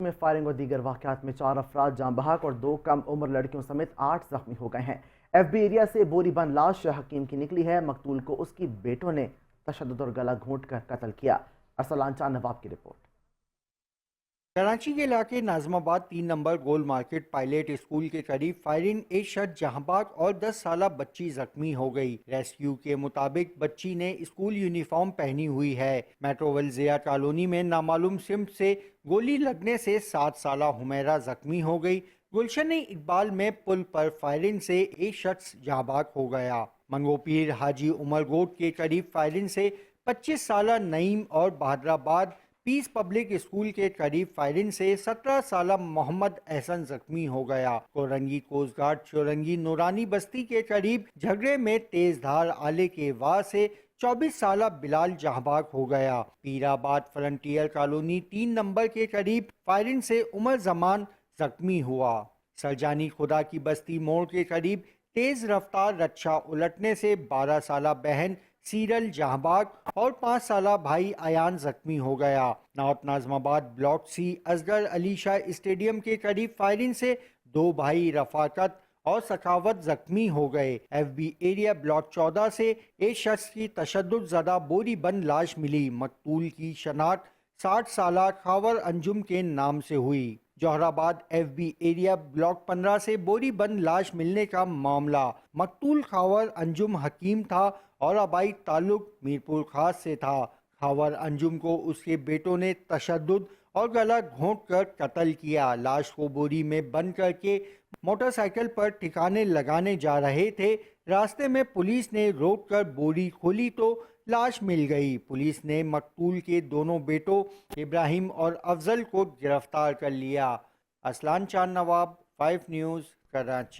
میں فائرنگ اور دیگر واقعات میں 4 افراد جاں بحق اور 2 کم عمر لڑکیوں سمیت 8 زخمی ہو گئے ہیں۔ ایف بی ایریا سے بوری بند لاش حکیم کی نکلی ہے۔ مقتول کو اس کی بیٹوں نے تشدد اور گلا گھونٹ کر قتل کیا۔ ارسلان چاند نواب کی رپورٹ۔ کراچی کے علاقے ناظم آباد 3 نمبر گول مارکیٹ پائلٹ اسکول کے قریب فائرنگ، ایک شخص جہاں بحق اور 10 سالہ بچی زخمی ہو گئی۔ ریسکیو کے مطابق بچی نے اسکول یونیفارم پہنی ہوئی ہے۔ میٹروول ضیا کالونی میں نامعلوم سمت سے گولی لگنے سے 7 سالہ حمیرہ زخمی ہو گئی۔ گلشن اقبال میں پل پر فائرنگ سے ایک شخص جہاں بحق ہو گیا۔ منگو پیر حاجی عمر گوٹ کے قریب فائرنگ سے 25 سالہ نعیم اور بہادر آباد پیس پبلک اسکول کے قریب فائرنگ سے 17 سالہ محمد احسن زخمی ہو گیا۔ کورنگی کوسٹ گارڈ چورنگی نورانی بستی کے قریب جھگڑے میں تیز دھار آلے کے وار سے 24 سالہ بلال جہاں بحق ہو گیا۔ پیر آباد فرنٹیئر کالونی 3 نمبر کے قریب فائرنگ سے عمر زمان زخمی ہوا۔ سرجانی خدا کی بستی موڑ کے قریب تیز رفتار رکشہ الٹنے سے 12 سالہ بہن سیرل جہاں بحق اور 5 سالہ بھائی ایان زخمی ہو گیا۔ نارتھ ناظم آباد بلاک سی اصغر علی شاہ اسٹیڈیم کے قریب فائرنگ سے 2 بھائی رفاقت اور سخاوت زخمی ہو گئے۔ ایف بی ایریا بلاک 14 سے ایک شخص کی تشدد زدہ بوری بند لاش ملی۔ مقتول کی شناخت 60 سالہ خاور انجم کے نام سے ہوئی۔ جوہر آباد ایف بی ایریا بلاک 15 سے بوری بند لاش ملنے کا معاملہ۔ مقتول خاور انجم حکیم تھا اور آبائی تعلق میرپور خاص سے تھا۔ خاور انجم کو اس کے بیٹوں نے تشدد اور گلا گھونٹ کر قتل کیا۔ لاش کو بوری میں بند کر کے موٹر سائیکل پر ٹھکانے لگانے جا رہے تھے۔ راستے میں پولیس نے روک کر بوری کھولی تو لاش مل گئی۔ پولیس نے مقتول کے دونوں بیٹوں ابراہیم اور افضل کو گرفتار کر لیا۔ ارسلان چاند نواب، 5 نیوز، کراچی۔